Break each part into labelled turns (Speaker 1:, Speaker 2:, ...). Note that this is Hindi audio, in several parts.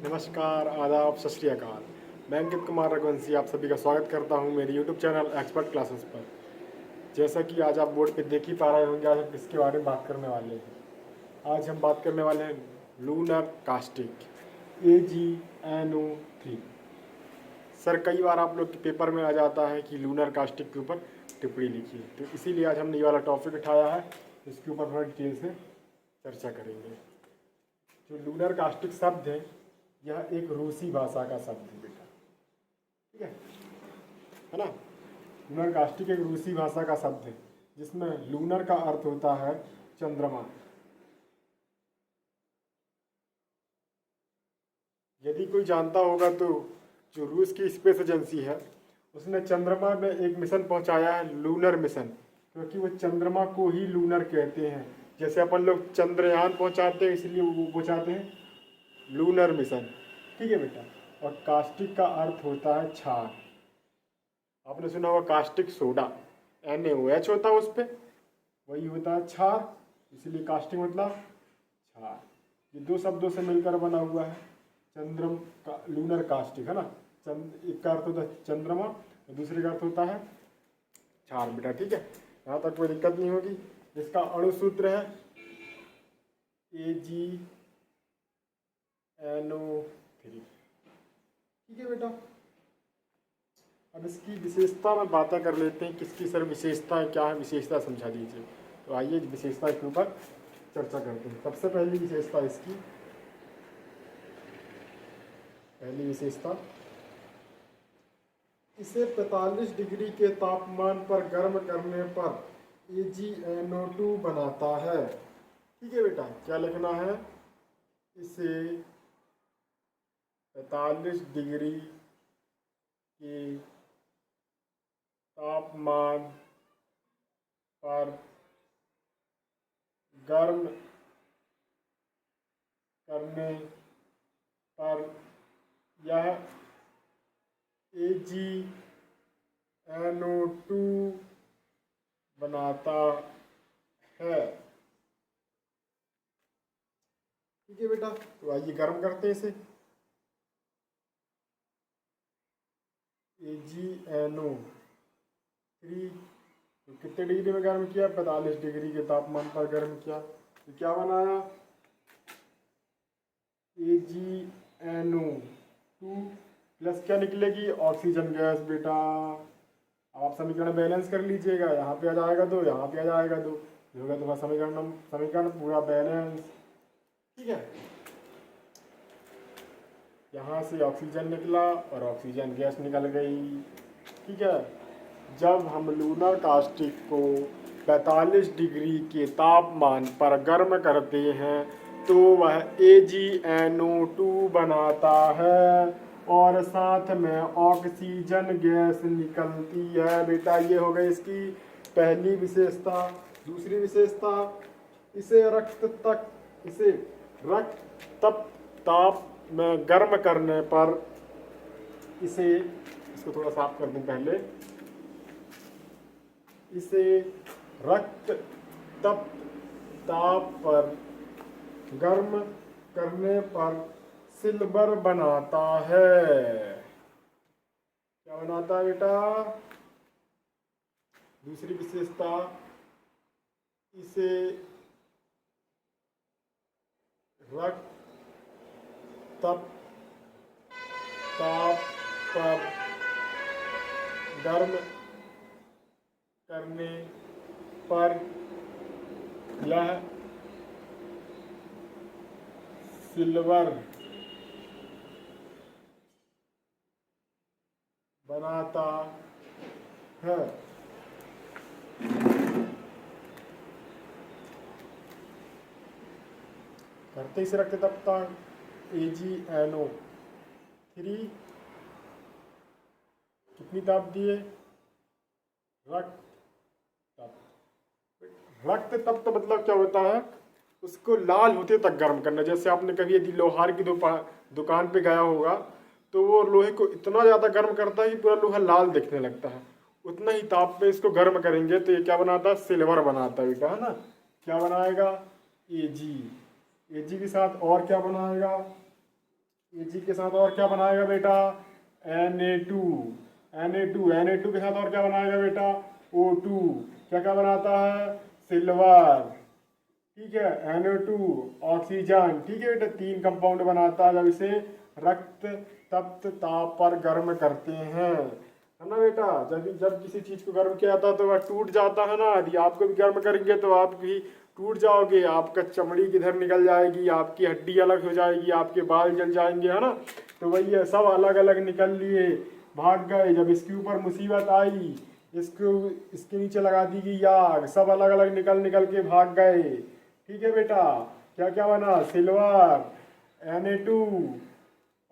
Speaker 1: नमस्कार, आदाब, सत श्री अकाल। मैं अंकित कुमार रघुवंशी आप सभी का स्वागत करता हूं मेरे यूट्यूब चैनल एक्सपर्ट क्लासेस पर। जैसा कि आज आप बोर्ड पे देख ही पा रहे होंगे, आज हम किसके बारे में बात करने वाले हैं। आज हम बात करने वाले हैं लूनर कास्टिक AgNO3। सर, कई बार आप लोग के पेपर में आ जाता है कि लूनर कास्टिक के ऊपर टिप्पणी लिखिए, तो इसीलिए आज हमने ये वाला टॉपिक उठाया है। इसके ऊपर थोड़ा डिटेल से चर्चा करेंगे। जो लूनर कास्टिक शब्द है, यह एक रूसी भाषा का शब्द है बेटा, ठीक है ना। लूनर कास्टिक एक रूसी भाषा का शब्द है जिसमें लूनर का अर्थ होता है चंद्रमा। यदि कोई जानता होगा तो जो रूस की स्पेस एजेंसी है उसने चंद्रमा में एक मिशन पहुंचाया है, लूनर मिशन, क्योंकि वो चंद्रमा को ही लूनर कहते हैं। जैसे अपन लोग चंद्रयान पहुंचाते हैं, इसलिए वो पहुंचाते हैं लूनर मिशन, ठीक है बेटा। और कास्टिक का अर्थ होता है क्षार। आपने सुना होगा कास्टिक सोडा, NaOH होता है उस पर, वही होता है क्षार, इसलिए कास्टिक मतलब क्षार। ये दो शब्दों से मिलकर बना हुआ है चंद्रम का लूनर कास्टिक, है ना। एक का अर्थ होता है चंद्रमा और दूसरे का अर्थ होता है क्षार बेटा, ठीक है। यहाँ तक कोई दिक्कत नहीं होगी। इसका अणु सूत्र है AgNO3, ठीक है बेटा। अब इसकी विशेषता में बातें कर लेते हैं, किसकी सर विशेषता क्या है, विशेषता समझा दीजिए। तो आइए विशेषता के ऊपर चर्चा करते हैं। सबसे पहली विशेषता इसकी, पहली विशेषता, इसे 45 डिग्री के तापमान पर गर्म करने पर AgNO2 बनाता है, ठीक है बेटा। क्या लिखना है, इसे 45 डिग्री के तापमान पर गर्म करने पर यह AgNO2 बनाता है, ठीक है बेटा। तो आइए गर्म करते हैं इसे। AgNO3 तो कितने डिग्री में गर्म किया, 45 डिग्री के तापमान पर गर्म किया, तो क्या बनाया, AgNO2 प्लस क्या निकलेगी, ऑक्सीजन गैस बेटा। अब आप समीकरण बैलेंस कर लीजिएगा, यहाँ पे आ जाएगा 2, यहाँ पे आ जाएगा 2, होगा तुम्हारा समीकरण पूरा बैलेंस, ठीक है। यहाँ से ऑक्सीजन निकला और ऑक्सीजन गैस निकल गई, ठीक है। जब हम लूनर कास्टिक को 45 डिग्री के तापमान पर गर्म करते हैं तो वह AgNO2 बनाता है और साथ में ऑक्सीजन गैस निकलती है बेटा। ये हो गई इसकी पहली विशेषता। दूसरी विशेषता, इसे रक्त ताप में गर्म करने पर इसको थोड़ा साफ कर दूं पहले, इसे रक्त ताप पर गर्म करने पर सिल्वर बनाता है। क्या बनाता है बेटा, दूसरी विशेषता, इसे रक्त ताप पर गर्म करने पर यह सिल्वर बनाता है। करते ही से रखते तब तक AgNO3 कितनी ताप दिए, रक्त तप तो मतलब क्या होता है, उसको लाल होते तक गर्म करना। जैसे आपने कभी यदि लोहार की दुकान पे गया होगा तो वो लोहे को इतना ज़्यादा गर्म करता है कि पूरा लोहा लाल दिखने लगता है। उतना ही ताप पे इसको गर्म करेंगे तो ये क्या बनाता है, सिल्वर बनाता है बेटा, है ना। क्या बनाएगा, Ag के साथ और क्या बनाएगा, Ag के साथ और क्या बनाएगा बेटा? Na2, Na2 के साथ और क्या बनाएगा बेटा? O2, क्या क्या बनाता है? सिल्वर, ठीक है। NO2 ऑक्सीजन, ठीक है बेटा, 3 कंपाउंड बनाता है जब इसे रक्त तप्त ताप पर गर्म करते हैं, है ना बेटा। जब जब किसी चीज को गर्म किया जाता है तो वह टूट जाता है ना। यदि आपको भी गर्म करेंगे तो आप भी टूट जाओगे, आपका चमड़ी किधर निकल जाएगी, आपकी हड्डी अलग हो जाएगी, आपके बाल जल जाएंगे, है ना। तो वही है, सब अलग अलग निकल लिए, भाग गए। जब इसके ऊपर मुसीबत आई, इसको इसके नीचे लगा दी गई आग, सब अलग अलग निकल निकल के भाग गए, ठीक है बेटा। क्या क्या बना? सिल्वर, Na2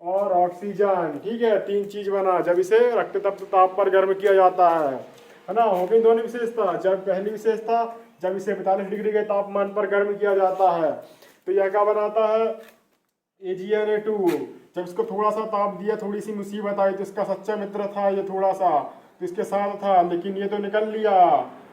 Speaker 1: और ऑक्सीजन, ठीक है, 3 चीज बना जब इसे रक्त तप्त ताप पर गर्म किया जाता है ना। हो गई दोनों विशेषता। जब पहली विशेषता, जब इसे 45 डिग्री के तापमान पर गर्म किया जाता है तो यह क्या बनाता है? AgNA2। जब इसको थोड़ा सा ताप दिया, थोड़ी सी मुसीबत आई, तो इसका सच्चा मित्र था ये, थोड़ा सा तो इसके साथ था, लेकिन ये तो निकल लिया,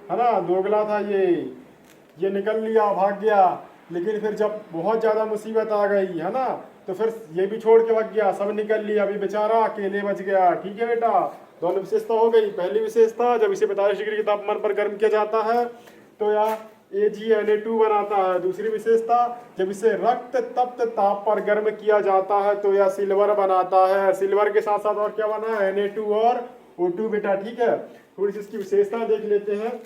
Speaker 1: है ना, दोगला था ये निकल लिया, भाग गया। लेकिन फिर जब बहुत ज़्यादा मुसीबत आ गई, है ना, तो फिर ये भी छोड़ के भाग गया, सब निकल लिया, अभी बेचारा अकेले बच गया, ठीक है बेटा। दोनों विशेषता हो गई। पहली विशेषता, जब इसे 45 डिग्री के तापमान पर गर्म किया जाता है तो यह AgNA2 बनाता है। दूसरी विशेषता, जब इसे रक्त तप्त ताप पर गर्म किया जाता है तो यह सिल्वर बनाता है। सिल्वर के साथ साथ और क्या बना? Na2 और O2 बेटा, ठीक है। थोड़ी सी इसकी विशेषता देख लेते हैं,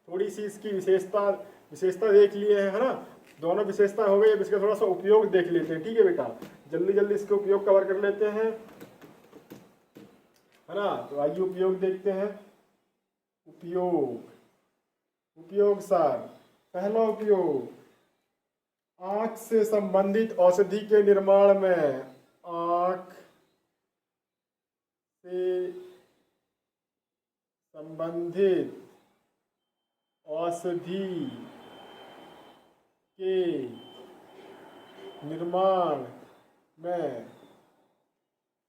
Speaker 1: थोड़ी सी इसकी विशेषता देख लिए हैं, है ना। दोनों विशेषता हो गई, अब इसका थोड़ा सा उपयोग देख लेते हैं, ठीक है बेटा। जल्दी जल्दी इसके उपयोग कवर कर लेते हैं, है ना। तो आइए उपयोग देखते हैं। उपयोग सर, पहला उपयोग, आंख से संबंधित औषधि के निर्माण में, आंख से संबंधित औषधि के निर्माण में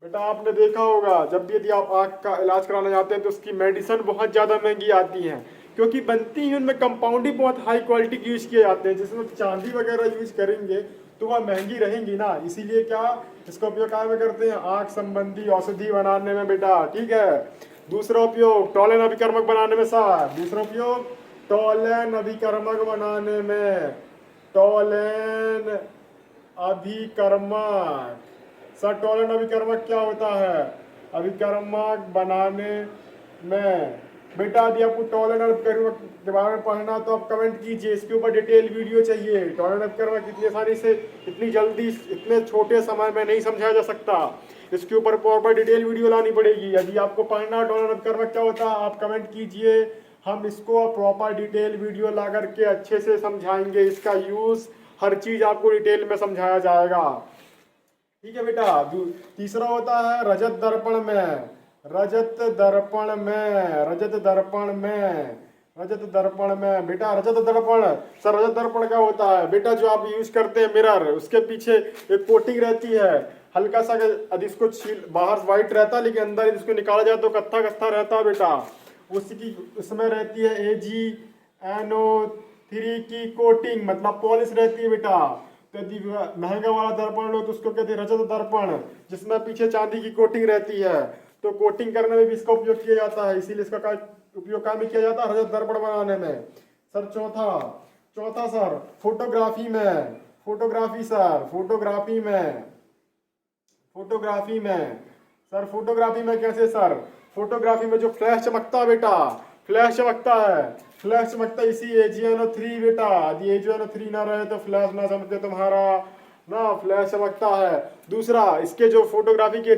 Speaker 1: बेटा, आपने देखा होगा जब भी यदि आप आँख का इलाज कराना चाहते हैं तो उसकी मेडिसिन बहुत ज़्यादा महंगी आती हैं, क्योंकि बनती ही उनमें कंपाउंड ही बहुत हाई क्वालिटी के यूज किए जाते हैं। जिसमें चांदी वगैरह यूज करेंगे तो वह महंगी रहेंगी ना, इसीलिए क्या इसका उपयोग क्या में करते हैं? आँख संबंधी औषधि बनाने में बेटा, ठीक है। दूसरा उपयोग, टॉलन अभिकर्मक बनाने में सर। दूसरा उपयोग, टॉलन अभिकर्मक बनाने में, टॉलन अभिकर्मक सर। टॉलन अभिकर्मक क्या होता है? अभिकर्मक बनाने में बेटा, यदि आपको टॉलन अभिकर्मक के बारे में पढ़ना तो आप कमेंट कीजिए, इसके ऊपर डिटेल वीडियो चाहिए। टॉलन अभिकर्मक इतनी आसानी से, इतनी जल्दी, इतने छोटे समय में नहीं समझाया जा सकता, इसके ऊपर प्रॉपर डिटेल वीडियो लानी पड़ेगी। यदि आपको पढ़ना टॉलन अभिकर्मक क्या होता है, आप कमेंट कीजिए, हम इसको प्रॉपर डिटेल वीडियो ला करके अच्छे से समझाएंगे। इसका यूज, हर चीज आपको डिटेल में समझाया जाएगा, ठीक है बेटा। तीसरा होता है रजत दर्पण में, रजत दर्पण में, रजत दर्पण में, रजत दर्पण में बेटा। रजत दर्पण सर, रजत दर्पण क्या होता है बेटा? जो आप यूज करते हैं मिरर, उसके पीछे एक कोटिंग रहती है, हल्का सा, यदि इसको छील, बाहर व्हाइट रहता है लेकिन अंदर इसको निकाला जाए तो कत्था कत्था रहता है बेटा, उसकी उसमें रहती है AgNO3 की कोटिंग, मतलब पॉलिश रहती है बेटा। यदि महंगा वाला दर्पण लो तो उसको कहते हैं रजत दर्पण, जिसमें पीछे चांदी की कोटिंग रहती है। तो कोटिंग करने में भी इसका उपयोग किया जाता है, इसीलिए इसका उपयोग काम भी किया जाता है रजत दर्पण बनाने में सर। चौथा सर, फोटोग्राफी में, फोटोग्राफी सर, फोटोग्राफी में, फोटोग्राफी में सर। फोटोग्राफी में कैसे सर? फोटोग्राफी में जो फ्लैश चमकता है बेटा, फ्लैश चमकता है, फ्लैश चमकता है, इसी AgNO3 बेटा। यदि AgNO3 ना रहे तो फ्लैश ना चमके तुम्हारा ना, फ्लैश चमकता है। दूसरा, इसके जो फोटोग्राफी के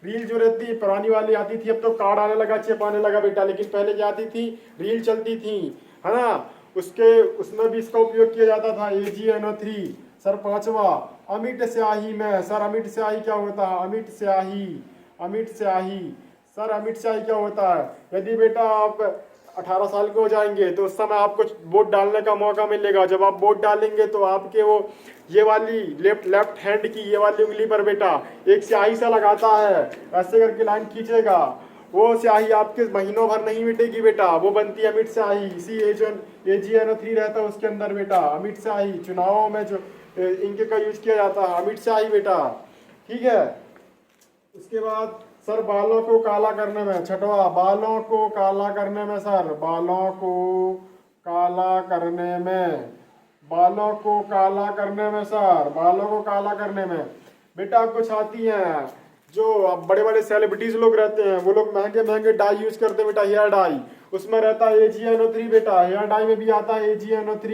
Speaker 1: रील जो रहती है, पुरानी वाली आती थी, अब तो कार्ड आने लगा, चिप आने लगा बेटा, लेकिन पहले क्या आती थी? रील चलती थी, है ना। उसमें भी इसका उपयोग किया जाता था, AgNO3 सर। पांचवा, अमिट स्याही में सर। अमिट स्याही क्या होता है? अमिट स्याही, अमिट स्याही सर। अमिट स्याही क्या होता है? यदि बेटा आप 18 साल के हो जाएंगे तो उस समय आपको वोट डालने का मौका मिलेगा। जब आप वोट डालेंगे तो आपके वो ये वाली लेफ्ट हैंड की ये वाली उंगली पर बेटा एक स्याही सा लगाता है, ऐसे करके लाइन खींचेगा, वो स्याही आपके महीनों भर नहीं मिटेगी बेटा, वो बनती है अमिट स्याही। इसी AgNO3 रहता है उसके अंदर बेटा, अमिट स्याही। चुनावों में जो इनके का यूज किया जाता है, अमिट स्याही बेटा। ठीक है। उसके बाद सर बालों को काला करने में, छठवा, बालों को काला करने में सर, बालों को काला करने में, बालों को काला करने में सर, बालों को काला करने में बेटा कुछ आती हैं जो अब बड़े बड़े सेलिब्रिटीज लोग रहते हैं, वो लोग महंगे महंगे डाई यूज करते हैं बेटा, हेयर डाई, उसमें रहता है AgNO3 बेटा, हेयर डाई में भी आता है AgNO3,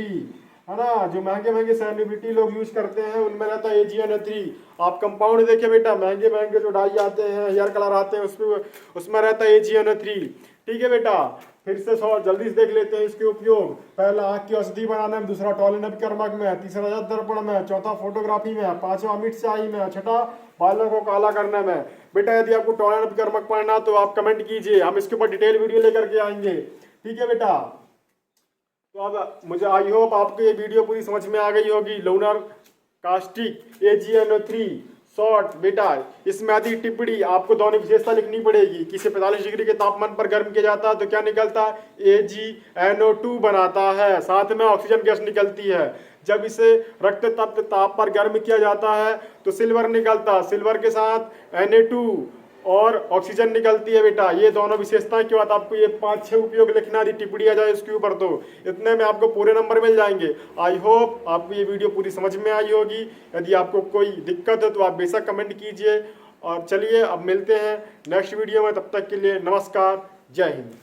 Speaker 1: है ना। जो महंगे महंगे सेलिब्रिटी लोग यूज करते हैं उनमें रहता है AgNO3। आप कंपाउंड देखे बेटा, महंगे महंगे जो डाई आते हैं, हेयर कलर आते हैं, उसमें रहता है AgNO3। ठीक है बेटा, फिर से जल्दी से देख लेते हैं इसके उपयोग। पहला आंख की औषधि बनाने में, दूसरा टॉलिनोपिकर्मक में, तीसरा रजत दर्पण में, चौथा फोटोग्राफी में, पांचवा अमिट स्याही में, छठा बालों को काला करने में। बेटा यदि आपको टॉलिनोपिकर्मक पढ़ना तो आप कमेंट कीजिए, हम इसके ऊपर डिटेल वीडियो लेकर के आएंगे। ठीक है बेटा, तो अब मुझे आई होप आपको ये वीडियो पूरी समझ में आ गई होगी। लूनर कास्टिक AgNO3 शॉर्ट बेटा, इसमें आती टिप्पणी आपको दोनों विशेषता लिखनी पड़ेगी कि इसे 45 डिग्री के तापमान पर गर्म किया जाता है तो क्या निकलता है, AgNO2 बनाता है, साथ में ऑक्सीजन गैस निकलती है। जब इसे रक्त तप्त ताप पर गर्म किया जाता है तो सिल्वर निकलता है, सिल्वर के साथ Na2 और ऑक्सीजन निकलती है बेटा। ये दोनों विशेषताएं के बाद आपको ये 5-6 उपयोग लिखना थी, टिप्पणी आ जाए इसके ऊपर, तो इतने में आपको पूरे नंबर मिल जाएंगे। आई होप आपको ये वीडियो पूरी समझ में आई होगी। यदि आपको कोई दिक्कत है तो आप बेशक कमेंट कीजिए। और चलिए अब मिलते हैं नेक्स्ट वीडियो में, तब तक के लिए नमस्कार, जय हिंद।